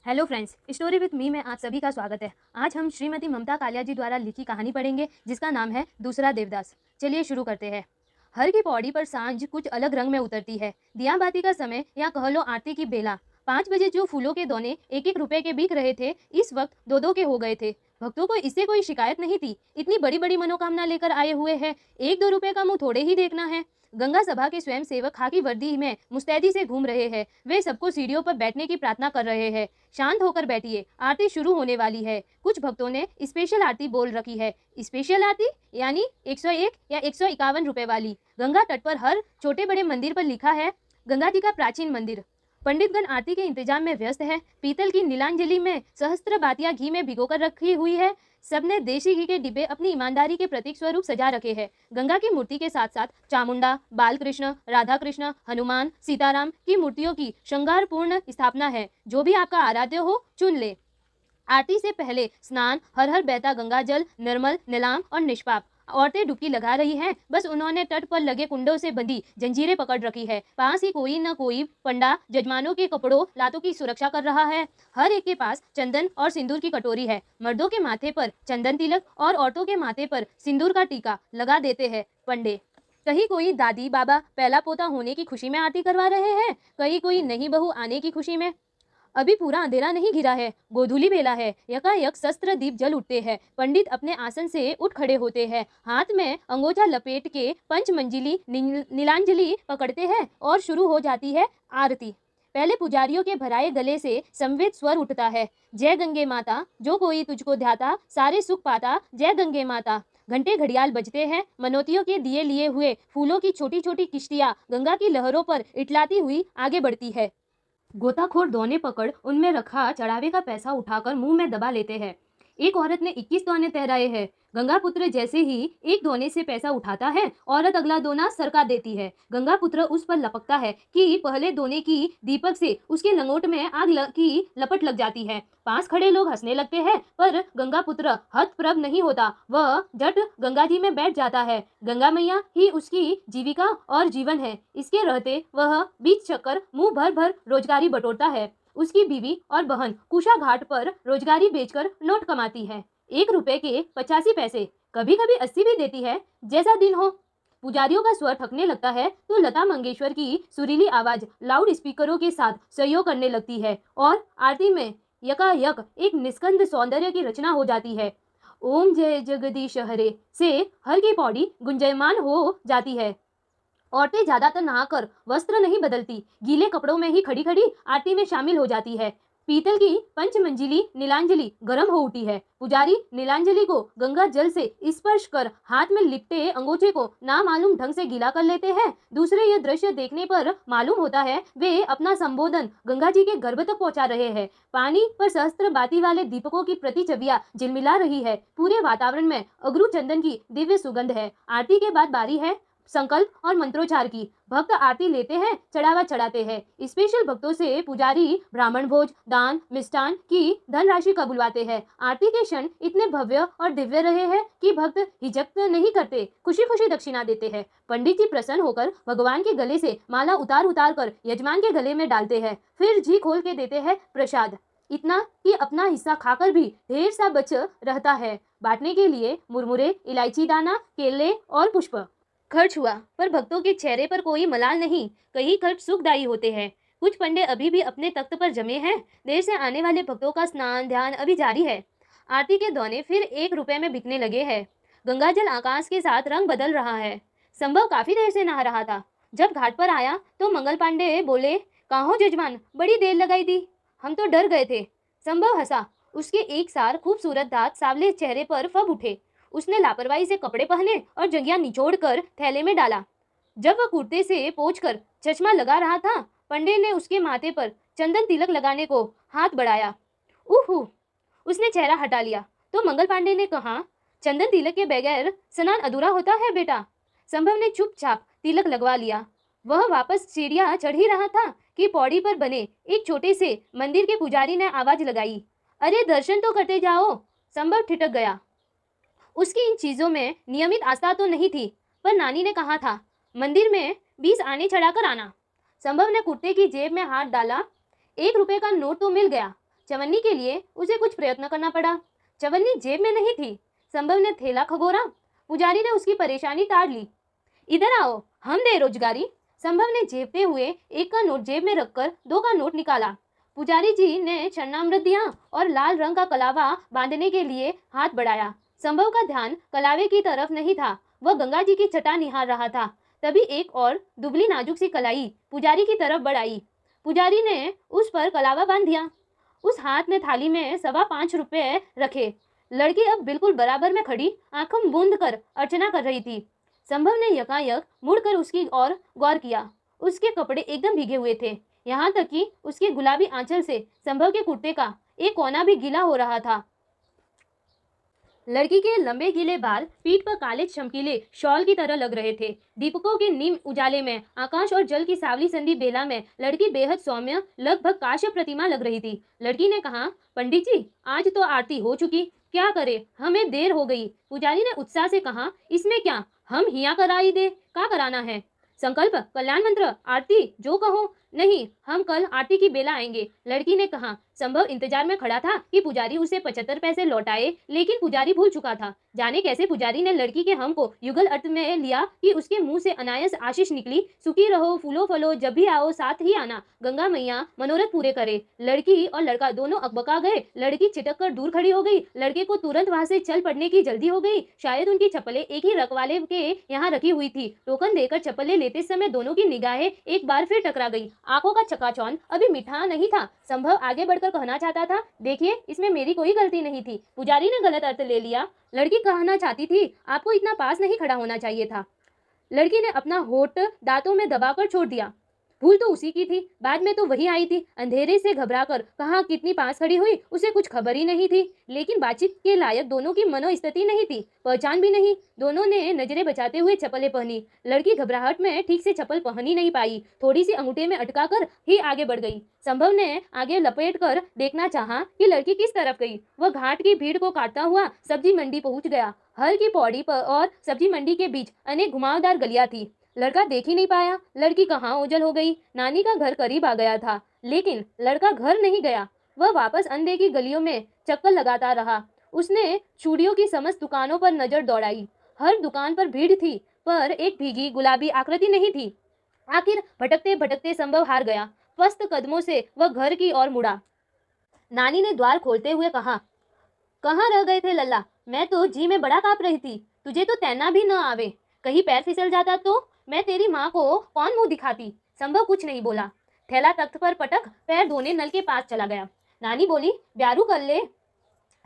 Hello friends, story with me में आप सभी का स्वागत है। आज हम श्रीमती ममता कालिया जी द्वारा लिखी कहानी पढ़ेंगे जिसका नाम है दूसरा देवदास। चलिए शुरू करते हैं। हर की पौड़ी पर सांझ कुछ अलग रंग में उतरती है। दिया बाती का समय या कह लो आरती की बेला। 5 बजे जो फूलों के दोने 1-1 रुपए के बिक रहे थे, इस वक्त 2-2 के हो गए थे। भक्तों को इससे कोई शिकायत नहीं थी। इतनी बड़ी बड़ी मनोकामना लेकर आए हुए हैं, 1-2 रुपए का मुंह थोड़े ही देखना है। गंगा सभा के स्वयं सेवक खाकी वर्दी में मुस्तैदी से घूम रहे हैं। वे सबको सीढ़ियों पर बैठने की प्रार्थना कर रहे हैं। शांत होकर बैठिए, आरती शुरू होने वाली है। कुछ भक्तों ने स्पेशल आरती बोल रखी है। स्पेशल आरती यानी 101 या 151 रुपए वाली। गंगा तट पर हर छोटे बड़े मंदिर पर लिखा है गंगा जी का प्राचीन मंदिर। पंडितगण आरती के इंतजाम में व्यस्त है। पीतल की नीलांजलि में सहस्त्र बातियां घी में भिगोकर रखी हुई है। सबने देशी घी के डिब्बे अपनी ईमानदारी के प्रतीक स्वरूप सजा रखे हैं। गंगा की मूर्ति के साथ साथ चामुंडा, बालकृष्ण, राधा कृष्ण, हनुमान, सीताराम की मूर्तियों की श्रृंगारपूर्ण स्थापना है। जो भी आपका आराध्य हो चुन ले। आरती से पहले स्नान, हर हर बहता गंगा जल, निर्मल, नीलाम और निष्पाप। औरतें डुबकी लगा रही हैं। बस उन्होंने तट पर लगे कुंडों से बंधी जंजीरें पकड़ रखी है। पास ही कोई न कोई पंडा जजमानों के कपड़ों लातों की सुरक्षा कर रहा है। हर एक के पास चंदन और सिंदूर की कटोरी है। मर्दों के माथे पर चंदन तिलक और औरतों के माथे पर सिंदूर का टीका लगा देते हैं पंडे। कहीं कोई दादी बाबा पहला पोता होने की खुशी में आरती करवा रहे हैं, कहीं कोई नई बहू आने की खुशी में। अभी पूरा अंधेरा नहीं घिरा है, गोधूली बेला है। यकायक शस्त्र दीप जल उठते हैं। पंडित अपने आसन से उठ खड़े होते हैं। हाथ में अंगोछा लपेट के पंचमंजिली नीलांजलि पकड़ते हैं और शुरू हो जाती है आरती। पहले पुजारियों के भराए गले से संवेद स्वर उठता है। जय गंगे माता, जो कोई तुझको ध्याता सारे सुख पाता, जय गंगे माता। घंटे घड़ियाल बजते हैं। मनोतियों के दिए लिए हुए फूलों की छोटी छोटी किश्तियां गंगा की लहरों पर इटलाती हुई आगे बढ़ती है। गोताखोर दोने पकड़ उनमें रखा चढ़ावे का पैसा उठाकर मुंह में दबा लेते हैं। एक औरत ने 21 दोने तहराए हैं। गंगा पुत्र जैसे ही एक दोने से पैसा उठाता है, औरत अगला दोना सरका देती है। गंगा पुत्र उस पर लपकता है कि पहले दोने की दीपक से उसके लंगोट में की लपट लग जाती है। पास खड़े लोग हंसने लगते हैं, पर गंगा पुत्र हतप्रभ नहीं होता। वह जट गंगा जी में बैठ जाता है। गंगा मैया ही उसकी जीविका और जीवन है। इसके रहते वह बीच चक्कर मुंह भर भर रोजगारी बटोरता है। उसकी बीवी और बहन कुशा घाट पर रोजगारी बेचकर नोट कमाती है। 1 रुपए के 85 पैसे, कभी कभी 80 भी देती है, जैसा दिन हो। पुजारियों का स्वर थकने लगता है तो लता मंगेशकर की सुरीली आवाज लाउड स्पीकरों के साथ सहयोग करने लगती है और आरती में यकायक एक निस्कंद सौंदर्य की रचना हो जाती है। ओम जय जगदीश हरे से हर की पौड़ी गुंजयमान हो जाती है। औरतें ज्यादातर नहाकर वस्त्र नहीं बदलती, गीले कपड़ों में ही खड़ी खड़ी आरती में शामिल हो जाती है। पीतल की पंचमंजिली नीलांजलि गर्म हो उठी है। पुजारी नीलांजलि को गंगा जल से स्पर्श कर हाथ में लिपटे अंगोछे को नामालूम ढंग से गीला कर लेते हैं। दूसरे यह दृश्य देखने पर मालूम होता है वे अपना संबोधन गंगा जी के गर्भ तक पहुंचा रहे हैं। पानी पर सहस्त्र बाती वाले दीपकों की प्रतिछवियां झिलमिला रही है। पूरे वातावरण में अगरू चंदन की दिव्य सुगंध है। आरती के बाद बारी है संकल्प और मंत्रोच्चार की। भक्त आरती लेते हैं, चढ़ावा चढ़ाते हैं। स्पेशल भक्तों से पुजारी ब्राह्मण भोज, दान, मिष्टान की धनराशि कबुलवाते हैं। आरती के क्षण इतने भव्य और दिव्य रहे हैं कि भक्त हिचक नहीं करते, खुशी खुशी दक्षिणा देते हैं। पंडित जी प्रसन्न होकर भगवान के गले से माला उतार उतार कर यजमान के गले में डालते हैं, फिर जी खोल के देते हैं प्रसाद। इतना कि अपना हिस्सा खाकर भी ढेर सा बच रहता है। बांटने के लिए मुरमुरे, इलायची दाना, केले और पुष्प। खर्च हुआ, पर भक्तों के चेहरे पर कोई मलाल नहीं। कई खर्च सुखदायी होते हैं। कुछ पंडे अभी भी अपने तख्त पर जमे हैं। देर से आने वाले भक्तों का स्नान ध्यान अभी जारी है। आरती के दोने फिर 1 रुपए में बिकने लगे हैं। गंगाजल आकाश के साथ रंग बदल रहा है। संभव काफी देर से नहा रहा था। जब घाट पर आया तो मंगल पांडे बोले, कहाँ जजमान, बड़ी देर लगाई दी, हम तो डर गए थे। संभव हंसा। उसके एक सार खूबसूरत दांत सावले चेहरे पर फब उठे। उसने लापरवाही से कपड़े पहने और जंगिया निचोड़ कर थैले में डाला। जब वह कुर्ते से पोंछकर चश्मा लगा रहा था, पंडे ने उसके माथे पर चंदन तिलक लगाने को हाथ बढ़ाया। उहू, उसने चेहरा हटा लिया तो मंगल पांडे ने कहा, चंदन तिलक के बगैर स्नान अधूरा होता है बेटा। संभव ने चुपचाप तिलक लगवा लिया। वह वापस सीढ़ियां चढ़ ही रहा था कि पौड़ी पर बने एक छोटे से मंदिर के पुजारी ने आवाज लगाई, अरे दर्शन तो करते जाओ। संभव ठिठक गया। उसकी इन चीजों में नियमित आस्था तो नहीं थी, पर नानी ने कहा था मंदिर में 20 आने चढ़ाकर आना। संभव ने कुर्ते की जेब में हाथ डाला। 1 रुपए का नोट तो मिल गया। चवन्नी के लिए उसे कुछ प्रयत्न करना पड़ा। चवन्नी जेब में नहीं थी। संभव ने थैला खगोरा। पुजारी ने उसकी परेशानी टाल ली। इधर आओ, हम दे रोजगारी। संभव ने जेबते हुए 1 का नोट जेब में रखकर 2 का नोट निकाला। पुजारी जी ने चरणामृत दिया और लाल रंग का कलावा बांधने के लिए हाथ बढ़ाया। संभव का ध्यान कलावे की तरफ नहीं था, वह गंगा जी की छटा निहार रहा था। तभी एक और दुबली नाजुक सी कलाई पुजारी की तरफ बढ़ाई। पुजारी ने उस पर कलावा बांध दिया। उस हाथ ने थाली में 5.25 रुपए रखे। लड़की अब बिल्कुल बराबर में खड़ी आंखों मूंद कर अर्चना कर रही थी। संभव ने यकायक मुड़कर उसकी ओर गौर किया। उसके कपड़े एकदम भीगे हुए थे, यहाँ तक कि उसके गुलाबी आंचल से संभव के कुर्ते का एक कोना भी गीला हो रहा था। लड़की के लंबे गीले बाल पीठ पर काले चमकीले शॉल की तरह लग रहे थे। दीपकों के नीम उजाले में आकाश और जल की सावली संधि बेला में लड़की बेहद सौम्य, लगभग काश्य प्रतिमा लग रही थी। लड़की ने कहा, पंडित जी, आज तो आरती हो चुकी, क्या करे, हमें देर हो गई। पुजारी ने उत्साह से कहा, इसमें क्या, हम हिया कराई दे, क्या कराना है? संकल्प, कल्याण मंत्र, आरती, जो कहो। नहीं, हम कल आरती की बेला आएंगे। लड़की ने कहा। संभव इंतजार में खड़ा था कि पुजारी उसे 75 पैसे लौटाए, लेकिन पुजारी भूल चुका था। जाने कैसे पुजारी ने लड़की के हम को युगल अर्थ में लिया कि उसके मुंह से अनायास आशीष निकली, सुखी रहो, फूलो फलो, जब भी आओ साथ ही आना, गंगा मैया मनोरथ पूरे करे। लड़की और लड़का दोनों अकबका गए। लड़की छिटक कर दूर खड़ी हो गई। लड़के को तुरंत वहां से चल पड़ने की जल्दी हो गई। शायद उनकी चप्पलें एक ही रखवाले के यहाँ रखी हुई थी। टोकन देकर चप्पलें लेते समय दोनों की निगाहें एक बार फिर टकरा गई। आंखों का चकाचौंध अभी मिठा नहीं था। संभव आगे बढ़कर कहना चाहता था, देखिए, इसमें मेरी कोई गलती नहीं थी। पुजारी ने गलत अर्थ ले लिया। लड़की कहना चाहती थी, आपको इतना पास नहीं खड़ा होना चाहिए था। लड़की ने अपना होठ दांतों में दबाकर छोड़ दिया। भूल तो उसी की थी, बाद में तो वही आई थी। अंधेरे से घबराकर कहाँ कितनी पास खड़ी हुई उसे कुछ खबर ही नहीं थी। लेकिन बातचीत के लायक दोनों की मनोस्थिति नहीं थी, पहचान भी नहीं। दोनों ने नजरें बचाते हुए चप्पलें पहनी। लड़की घबराहट में ठीक से चप्पल पहन ही नहीं पाई, थोड़ी सी अंगूठे में अटका कर ही आगे बढ़ गई। संभव ने आगे लपेट कर देखना चाहा कि लड़की किस तरफ गई। वह घाट की भीड़ को काटता हुआ सब्जी मंडी पहुंच गया। हर की पौड़ी पर और सब्जी मंडी के बीच अनेक घुमावदार गलियां थी। लड़का देख ही नहीं पाया। लड़की कहाँ ओझल हो गई। नानी का घर करीब आ गया था, लेकिन लड़का घर नहीं गया। वह वापस अंधे की गलियों में चक्कर लगाता रहा। उसने चूड़ियों की समस्त दुकानों पर नजर दौड़ाई। हर दुकान पर भीड़ थी, पर एक भीगी गुलाबी आकृति नहीं थी। आखिर भटकते भटकते संभव हार गया। पस्त कदमों से वह घर की ओर मुड़ा। नानी ने द्वार खोलते हुए कहा, कहाँ रह गए थे लल्ला? मैं तो जी में बड़ा कांप रही थी। तुझे तो तैरना भी न आवे, कहीं पैर फिसल जाता तो मैं तेरी माँ को कौन मुंह दिखाती। संभव कुछ नहीं बोला। थैला तख्त पर पटक पैर धोने नल के पास चला गया। नानी बोली, ब्यारू कर ले।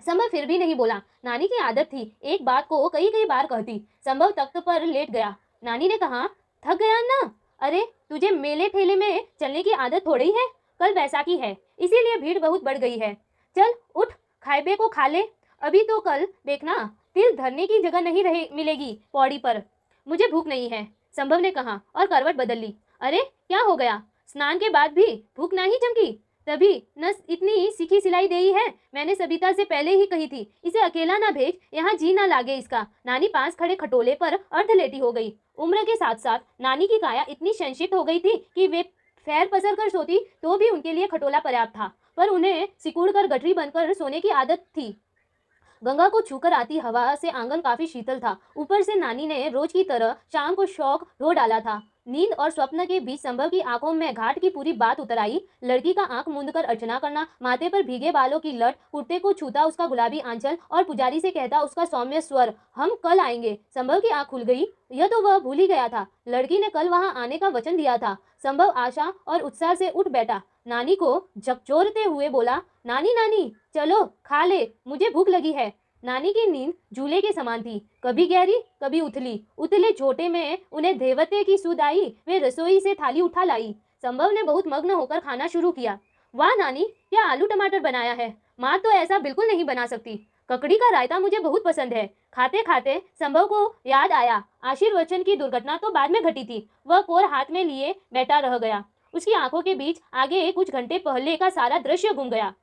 संभव फिर भी नहीं बोला। नानी की आदत थी, एक बात को कई कई बार कहती। संभव तख्त पर लेट गया। नानी ने कहा, थक गया ना? अरे, तुझे मेले ठेले में चलने की आदत थोड़ी है। कल बैसाखी है, इसीलिए भीड़ बहुत बढ़ गई है। चल उठ, खाइबे को खा ले। अभी तो कल देखना, तिल धरने की जगह नहीं रहे मिलेगी पौड़ी पर। मुझे भूख नहीं है, संभव ने कहा और करवट बदल ली। अरे, क्या हो गया? स्नान के बाद भी भूख नहीं चमकी? तभी न इतनी सीखी सिलाई देई है। मैंने सबिता से पहले ही कही थी, इसे अकेला ना भेज, यहाँ जी ना लागे इसका। नानी पास खड़े खटोले पर अर्धलेटी हो गई। उम्र के साथ साथ नानी की काया इतनी संक्षिप्त हो गई थी कि वे पैर पसर कर सोती तो भी उनके लिए खटोला पर्याप्त था, पर उन्हें सिकुड़ कर गठरी बनकर सोने की आदत थी। गंगा को छूकर आती हवा से आंगन काफी शीतल था। ऊपर से नानी ने रोज की तरह शाम को शौक ढो डाला था। नींद और स्वप्न के बीच संभव की आंखों में घाट की पूरी बात उतर आई। लड़की का आंख मूंद कर अर्चना करना, माथे पर भीगे बालों की लट, कुर्ते को छूता उसका गुलाबी आंचल और पुजारी से कहता उसका सौम्य स्वर, हम कल आएंगे। संभव की आंख खुल गई। यह तो वह भूल ही गया था। लड़की ने कल वहां आने का वचन दिया था। संभव आशा और उत्साह से उठ बैठा। नानी को झकझोरते हुए बोला, नानी नानी चलो खा ले, मुझे भूख लगी है। नानी की नींद झूले के समान थी, कभी गहरी कभी उथली। उथले झोटे में उन्हें धेवते की सुध आई। वे रसोई से थाली उठा लाई। संभव ने बहुत मग्न होकर खाना शुरू किया। वाह नानी, क्या आलू टमाटर बनाया है। माँ तो ऐसा बिल्कुल नहीं बना सकती। ककड़ी का रायता मुझे बहुत पसंद है। खाते खाते संभव को याद आया, आशीर्वचन की दुर्घटना तो बाद में घटी थी। वह कोर हाथ में लिए बैठा रह गया। उसकी आंखों के बीच आगे कुछ घंटे पहले का सारा दृश्य घूम गया।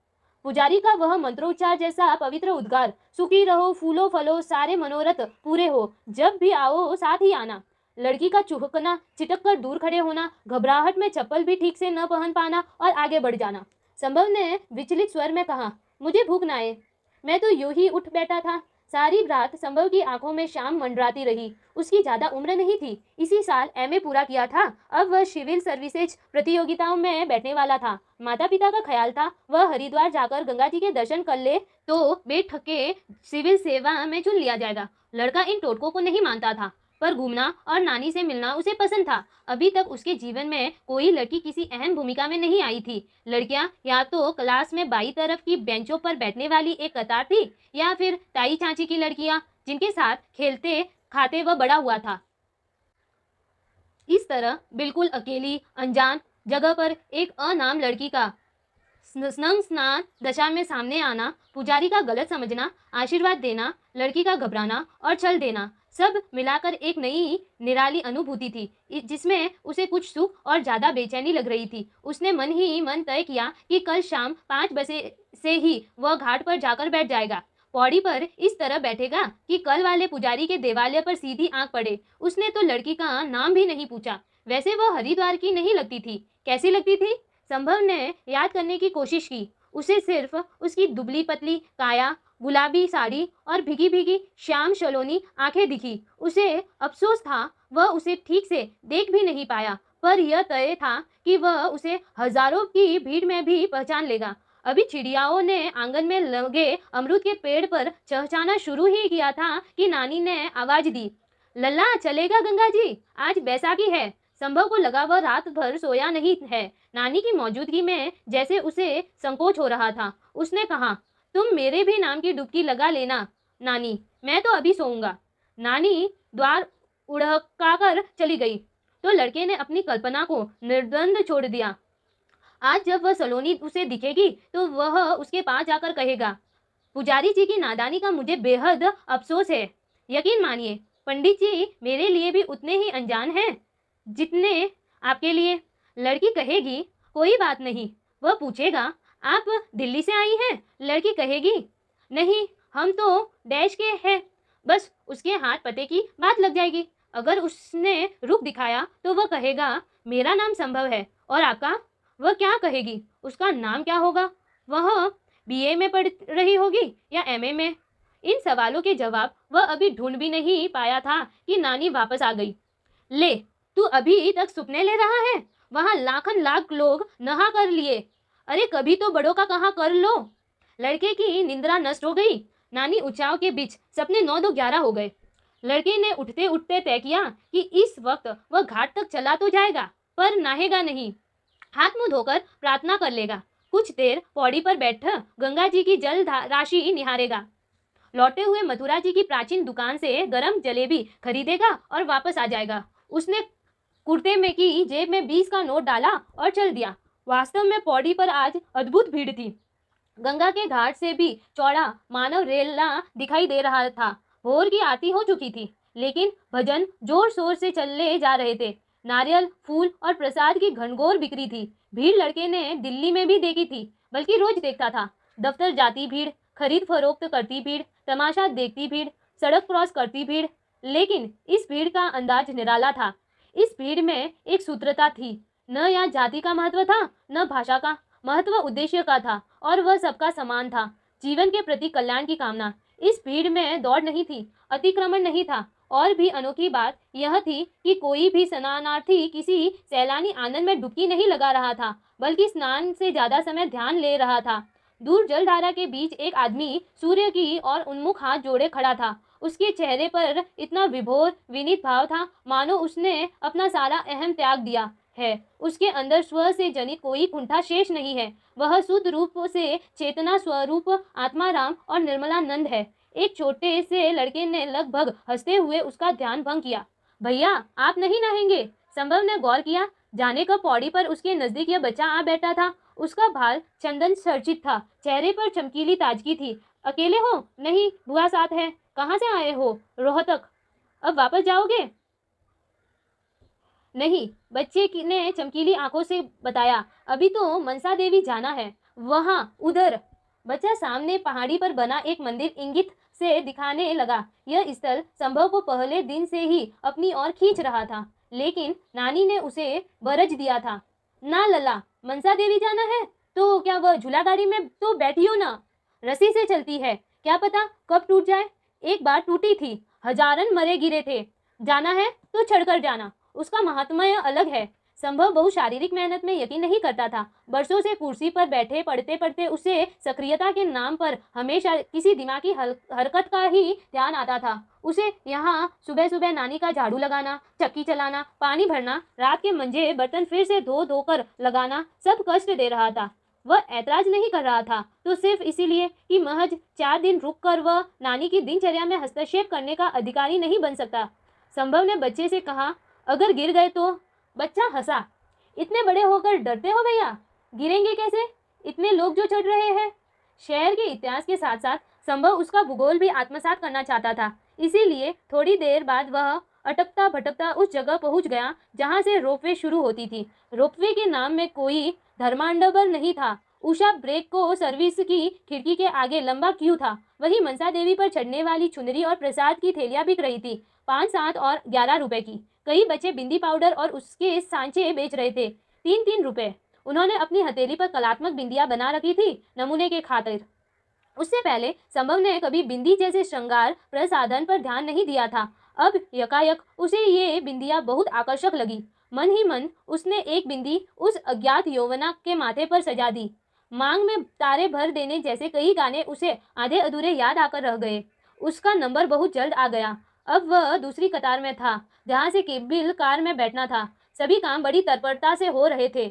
पुजारी का वह मंत्रोच्चार जैसा पवित्र उद्गार, सुखी रहो, फूलो फलो, सारे मनोरथ पूरे हो, जब भी आओ साथ ही आना। लड़की का चुहकना, चिटक कर दूर खड़े होना, घबराहट में चप्पल भी ठीक से न पहन पाना और आगे बढ़ जाना। संभव ने विचलित स्वर में कहा, मुझे भूख ना है, मैं तो यूं ही उठ बैठा था। सारी रात संभव की आंखों में शाम मंडराती रही। उसकी ज्यादा उम्र नहीं थी, इसी साल एमए पूरा किया था। अब वह सिविल सर्विसेज प्रतियोगिताओं में बैठने वाला था। माता पिता का ख्याल था वह हरिद्वार जाकर गंगा जी के दर्शन कर ले तो बेठके सिविल सेवा में चुन लिया जाएगा। लड़का इन टोटकों को नहीं मानता था, पर घूमना और नानी से मिलना उसे पसंद था। अभी तक उसके जीवन में कोई लड़की किसी अहम भूमिका में नहीं आई थी। लड़कियां या तो क्लास में बाई तरफ की बेंचों पर बैठने वाली एक कतार थी, या फिर ताई चाची की लड़कियां जिनके साथ खेलते खाते वह बड़ा हुआ था। इस तरह बिल्कुल अकेली अनजान जगह पर एक अनाम लड़की का स्नान दशा में सामने आना, पुजारी का गलत समझना, आशीर्वाद देना, लड़की का घबराना और छल देना, सब मिलाकर एक नई निराली अनुभूति थी जिसमें उसे कुछ सुख और ज्यादा बेचैनी लग रही थी। उसने मन ही मन तय किया कि कल शाम 5 बजे से ही वह घाट पर जाकर बैठ जाएगा। पौड़ी पर इस तरह बैठेगा कि कल वाले पुजारी के देवालय पर सीधी आंख पड़े। उसने तो लड़की का नाम भी नहीं पूछा। वैसे वह हरिद्वार की नहीं लगती थी। कैसी लगती थी? संभव ने याद करने की कोशिश की। उसे सिर्फ उसकी दुबली पतली काया, गुलाबी साड़ी और भीगी भीगी श्याम शलोनी आंखें दिखी। उसे अफसोस था वह उसे ठीक से देख भी नहीं पाया, पर यह तय था कि वह उसे हजारों की भीड़ में भी पहचान लेगा। अभी चिड़ियाओं ने आंगन में लगे अमरूद के पेड़ पर चहचहाना शुरू ही किया था कि नानी ने आवाज दी, लल्ला चलेगा गंगा जी, आज बैसाखी है। संभव को लगा वह रात भर सोया नहीं है। नानी की मौजूदगी में जैसे उसे संकोच हो रहा था। उसने कहा, तुम मेरे भी नाम की डुबकी लगा लेना नानी, मैं तो अभी सोऊंगा। नानी द्वार उड़काकर चली गई तो लड़के ने अपनी कल्पना को निर्द्वंद छोड़ दिया। आज जब वह सलोनी उसे दिखेगी तो वह उसके पास जाकर कहेगा, पुजारी जी की नादानी का मुझे बेहद अफसोस है। यकीन मानिए पंडित जी मेरे लिए भी उतने ही अनजान हैं जितने आपके लिए। लड़की कहेगी, कोई बात नहीं। वह पूछेगा, आप दिल्ली से आई हैं? लड़की कहेगी, नहीं, हम तो डैश के हैं। बस उसके हाथ पते की बात लग जाएगी। अगर उसने रुख दिखाया तो वह कहेगा, मेरा नाम संभव है, और आपका? वह क्या कहेगी? उसका नाम क्या होगा? वह बीए में पढ़ रही होगी या एमए में? इन सवालों के जवाब वह अभी ढूंढ भी नहीं पाया था कि नानी वापस आ गई। ले, तू अभी तक सुपने ले रहा है? वहां लाखन लाख लोग नहा कर लिए। अरे कभी तो बड़ों का कहा कर लो। लड़के की निंद्रा नष्ट हो गई। नानी ऊंचाव के बीच सपने 9-2-11 हो गए। लड़के ने उठते उठते तय किया कि इस वक्त वह घाट तक चला तो जाएगा, पर नहाएगा नहीं। हाथ मुंह धोकर प्रार्थना कर लेगा। कुछ देर पौड़ी पर बैठ गंगा जी की जल राशि निहारेगा। लौटे हुए मथुरा जी की प्राचीन दुकान से गरम जलेबी खरीदेगा और वापस आ जाएगा। उसने कुर्ते में की जेब में 20 का नोट डाला और चल दिया। वास्तव में पौड़ी पर आज अद्भुत भीड़ थी। गंगा के घाट से भी चौड़ा मानव रेला दिखाई दे रहा था। भोर की आरती हो चुकी थी, लेकिन भजन जोर शोर से चले जा रहे थे। नारियल, फूल और प्रसाद की घनघोर बिक्री थी। भीड़ लड़के ने दिल्ली में भी देखी थी, बल्कि रोज देखता था। दफ्तर जाती भीड़, खरीद फरोख्त करती भीड़, तमाशा देखती भीड़, सड़क क्रॉस करती भीड़। लेकिन इस भीड़ का अंदाज निराला था। इस भीड़ में एक सूत्रता थी। न यहाँ जाति का महत्व था, न भाषा का महत्व, उद्देश्य का था, और वह सबका समान था, जीवन के प्रति कल्याण की कामना। इस भीड़ में दौड़ नहीं थी, अतिक्रमण नहीं था। और भी अनोखी बात यह थी कि कोई भी स्नानार्थी किसी सैलानी आनंद में डुबकी नहीं लगा रहा था, बल्कि स्नान से ज्यादा समय ध्यान ले रहा था। दूर जलधारा के बीच एक आदमी सूर्य की ओर उन्मुख हाथ जोड़े खड़ा था। उसके चेहरे पर इतना विभोर विनीत भाव था, मानो उसने अपना सारा अहम त्याग दिया है। उसके अंदर स्व से जनित कोई कुंठा शेष नहीं है। वह शुद्ध रूप से चेतना स्वरूप आत्माराम और निर्मलानंद है। एक छोटे से लड़के ने लगभग हंसते हुए उसका ध्यान भंग किया। भैया, आप नहीं नहाएंगे? संभव ने गौर किया। जाने का पौड़ी पर उसके नजदीक यह बच्चा आ बैठा था। उसका भाल चंदन सर्जित था, चेहरे पर चमकीली ताजगी थी। अकेले हो? नहीं, बुआ साथ है। कहाँ से आए हो? रोहतक। अब वापस जाओगे? नहीं, बच्चे ने चमकीली आंखों से बताया। अभी तो मनसा देवी जाना है। वहाँ, उधर। बच्चा सामने पहाड़ी पर बना एक मंदिर इंगित से दिखाने लगा। यह स्थल संभव को पहले दिन से ही अपनी ओर खींच रहा था, लेकिन नानी ने उसे बरज दिया था। ना लला, मनसा देवी जाना है? तो क्या वह झूला गाड़ी में तो बैठी हो ना, रस्सी से चलती है, क्या पता कब टूट जाए। एक बार टूटी थी, हजारन मरे गिरे थे। जाना है तो चढ़कर जाना, उसका महात्म्य अलग है। संभव बहु शारीरिक मेहनत में यकीन नहीं करता था। बरसों से कुर्सी पर बैठे पढ़ते पढ़ते उसे सक्रियता के नाम पर हमेशा किसी दिमागी हरकत का ही ध्यान आता था। उसे यहाँ सुबह सुबह नानी का झाड़ू लगाना, चक्की चलाना, पानी भरना, रात के मंजे बर्तन फिर से धो धो कर लगाना सब कष्ट दे रहा था। वह ऐतराज नहीं कर रहा था तो सिर्फ इसीलिए कि महज 4 दिन रुक कर वह नानी की दिनचर्या में हस्तक्षेप करने का अधिकारी नहीं बन सकता। संभव ने बच्चे से कहा, अगर गिर गए तो? बच्चा हंसा, इतने बड़े होकर डरते हो भैया, गिरेंगे कैसे, इतने लोग जो चढ़ रहे हैं। शहर के इतिहास के साथ साथ संभव उसका भूगोल भी आत्मसात करना चाहता था। इसीलिए थोड़ी देर बाद वह अटकता भटकता उस जगह पहुंच गया जहां से रोपवे शुरू होती थी। रोपवे के नाम में कोई धर्मांडबर नहीं था। उषा ब्रेक को सर्विस की खिड़की के आगे लंबा क्यू था। वही मनसा देवी पर चढ़ने वाली चुनरी और प्रसाद की थैलियां बिक रही थी, 5, 7 और 11 रुपए की। कई बच्चे बिंदी पाउडर और उसके सांचे बेच रहे थे, 3-3 रुपए। उन्होंने अपनी हथेली पर कलात्मक बिंदियां बना रखी थी नमूने के खातिर। उससे पहले संभव ने कभी बिंदी जैसे श्रृंगार प्रसाधन पर ध्यान नहीं दिया था। अब यकायक उसे ये बिंदियां बहुत आकर्षक लगी। मन ही मन उसने एक बिंदी उस अज्ञात यौवना के माथे पर सजा दी। मांग में तारे भर देने जैसे कई गाने उसे आधे अधूरे याद आकर रह गए। उसका नंबर बहुत जल्द आ गया। अब वह दूसरी कतार में था जहाँ से केबिल कार में बैठना था। सभी काम बड़ी तत्परता से हो रहे थे।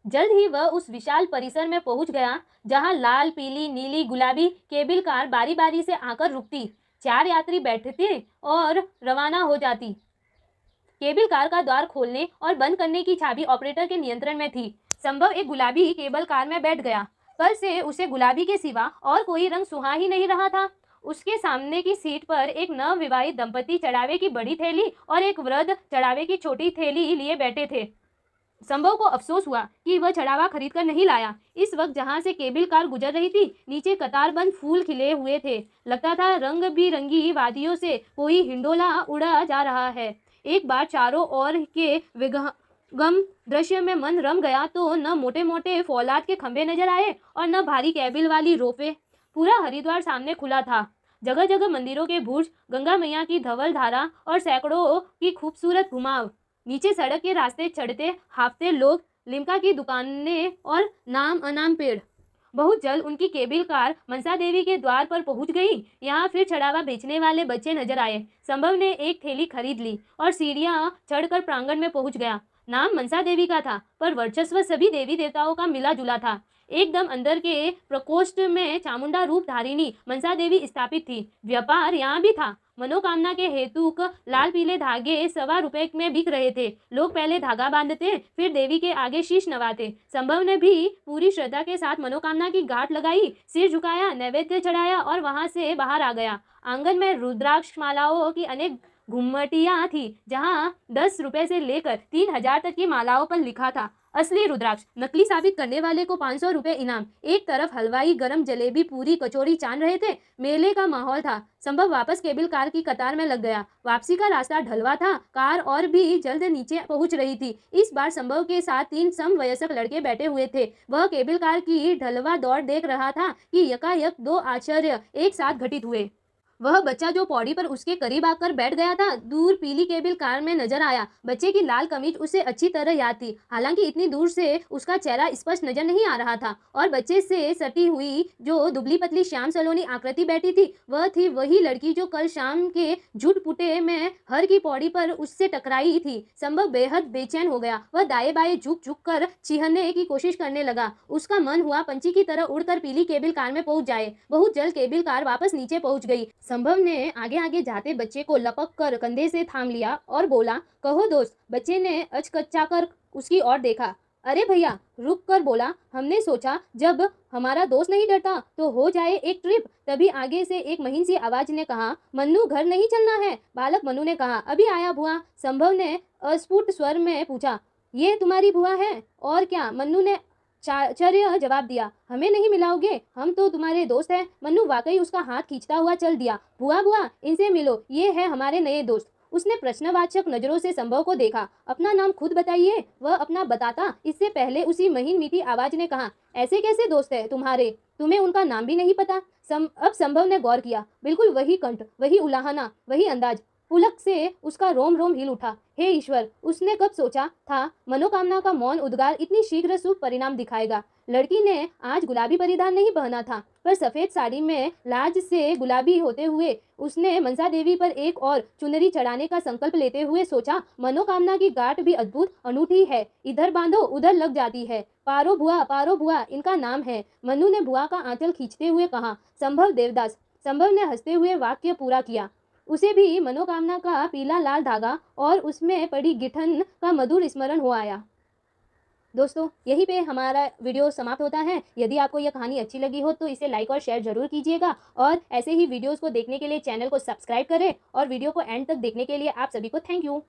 जल्द ही वह उस विशाल परिसर में पहुंच गया जहां लाल, पीली, नीली, गुलाबी केबिल कार बारी बारी से आकर रुकती, 4 यात्री बैठते और रवाना हो जाती। केबिल कार का द्वार खोलने और बंद करने की चाबी ऑपरेटर के नियंत्रण में थी। संभव एक गुलाबी केबल कार में बैठ गया। कल से उसे गुलाबी के सिवा और कोई रंग सुहा ही नहीं रहा था। उसके सामने की सीट पर एक नवविवाहित दंपति चढ़ावे की बड़ी थैली और एक वृद्ध चढ़ावे की छोटी थैली लिए बैठे थे। संभव को अफसोस हुआ कि वह चढ़ावा खरीद कर नहीं लाया। इस वक्त जहां से केबिल कार गुजर रही थी, नीचे कतारबंद फूल खिले हुए थे। लगता था रंग बिरंगी वादियों से कोई हिंडोला उड़ा जा रहा है। एक बार चारों ओर के विहंगम दृश्य में मन रम गया तो न मोटे मोटे फौलाद के खंभे नजर आए और न भारी केबिल वाली रोपे। पूरा हरिद्वार सामने खुला था। जगह जगह मंदिरों के बुर्ज, गंगा मैया की धवल धारा और सैकड़ों की खूबसूरत घुमाव। नीचे सड़क के रास्ते चढ़ते हाफते लोग, लिम्का की दुकानें और नाम अनाम पेड़। बहुत जल्द उनकी केबिल कार मनसा देवी के द्वार पर पहुंच गई। यहाँ फिर चढ़ावा बेचने वाले बच्चे नजर आए। संभव ने एक थैली खरीद ली और सीढ़ियां चढ़कर प्रांगण में पहुंच गया। नाम मनसा देवी का था पर वर्चस्व सभी देवी देवताओं का मिला जुला था। एकदम अंदर के प्रकोष्ठ में चामुंडा रूप धारिणी मनसा देवी स्थापित थी। व्यापार यहाँ भी था। मनोकामना के हेतुक लाल पीले धागे 1.25 रुपए में बिक रहे थे। लोग पहले धागा बांधते, फिर देवी के आगे शीश नवाते। संभव ने भी पूरी श्रद्धा के साथ मनोकामना की गांठ लगाई, सिर झुकाया, नैवेद्य चढ़ाया और वहां से बाहर आ गया। आंगन में रुद्राक्ष मालाओं की अनेक घुम्मटियां थी, जहां 10 रुपए से लेकर 3000 तक की मालाओं पर लिखा था असली रुद्राक्ष, नकली साबित करने वाले को 500 रुपए इनाम। एक तरफ हलवाई गरम जलेबी, पूरी, कचौरी छान रहे थे। मेले का माहौल था। संभव वापस केबिल कार की कतार में लग गया। वापसी का रास्ता ढलवा था। कार और भी जल्द नीचे पहुंच रही थी। इस बार संभव के साथ 3 समवयस्क लड़के बैठे हुए थे। वह केबिल कार की ढलवा दौड़ देख रहा था कि यकायक 2 आश्चर्य एक साथ घटित हुए। वह बच्चा जो पौड़ी पर उसके करीब आकर बैठ गया था, दूर पीली केबिल कार में नजर आया। बच्चे की लाल कमीज उसे अच्छी तरह याद थी, हालांकि इतनी दूर से उसका चेहरा स्पष्ट नजर नहीं आ रहा था। और बच्चे से सटी हुई जो दुबली पतली श्याम सलोनी आकृति बैठी थी, वह थी वही लड़की जो कल शाम के झूठ पुटे में हर की पौड़ी पर उससे टकराई थी। संभव बेहद बेचैन हो गया। वह दाएं बाएं झुक झुक कर चीखने की कोशिश करने लगा। उसका मन हुआ पंछी की तरह उड़कर पीली केबिल कार में पहुंच जाए। बहुत जल्द केबिल कार वापस नीचे पहुंच गई। संभव ने आगे आगे जाते बच्चे को लपक कर कंधे से थाम लिया और बोला, कहो दोस्त। बच्चे ने अचकचाकर उसकी ओर देखा। अरे भैया, रुक कर बोला, हमने सोचा जब हमारा दोस्त नहीं डरता तो हो जाए एक ट्रिप। तभी आगे से एक महीन सी आवाज ने कहा, मन्नू घर नहीं चलना है। बालक मन्नू ने कहा, अभी आया बुआ। संभव ने अस्फुट स्वर में पूछा, ये तुम्हारी बुआ है? और क्या? मन्नू ने आश्चर्य जवाब दिया, हमें नहीं मिलाओगे? हम तो तुम्हारे दोस्त हैं। मन्नू वाकई उसका हाथ खींचता हुआ चल दिया। बुआ बुआ, इनसे मिलो, ये है हमारे नए दोस्त। उसने प्रश्नवाचक नजरों से संभव को देखा। अपना नाम खुद बताइए, वह अपना बताता इससे पहले उसी महीन मीठी आवाज ने कहा, ऐसे कैसे दोस्त है तुम्हारे, तुम्हें उनका नाम भी नहीं पता। अब संभव ने गौर किया, बिल्कुल वही कंठ, वही उलाहना, वही अंदाज। पुलक से उसका रोम रोम हिल उठा। हे ईश्वर, उसने कब सोचा था मनोकामना का मौन उद्गार इतनी शीघ्र शुभ परिणाम दिखाएगा। लड़की ने आज गुलाबी परिधान नहीं पहना था, पर सफेद साड़ी में लाज से गुलाबी होते हुए उसने मनसा देवी पर एक और चुनरी चढ़ाने का संकल्प लेते हुए सोचा, मनोकामना की गांठ भी अद्भुत अनूठी है, इधर बांधो उधर लग जाती है। पारो बुआ इनका नाम है। मनु ने बुआ का आंचल खींचते हुए कहा, संभव देवदास। संभव ने हंसते हुए वाक्य पूरा किया। उसे भी मनोकामना का पीला लाल धागा और उसमें पड़ी गिठन का मधुर स्मरण हो आया। दोस्तों, यहीं पे हमारा वीडियो समाप्त होता है। यदि आपको यह कहानी अच्छी लगी हो तो इसे लाइक और शेयर जरूर कीजिएगा और ऐसे ही वीडियोस को देखने के लिए चैनल को सब्सक्राइब करें और वीडियो को एंड तक देखने के लिए आप सभी को थैंक यू।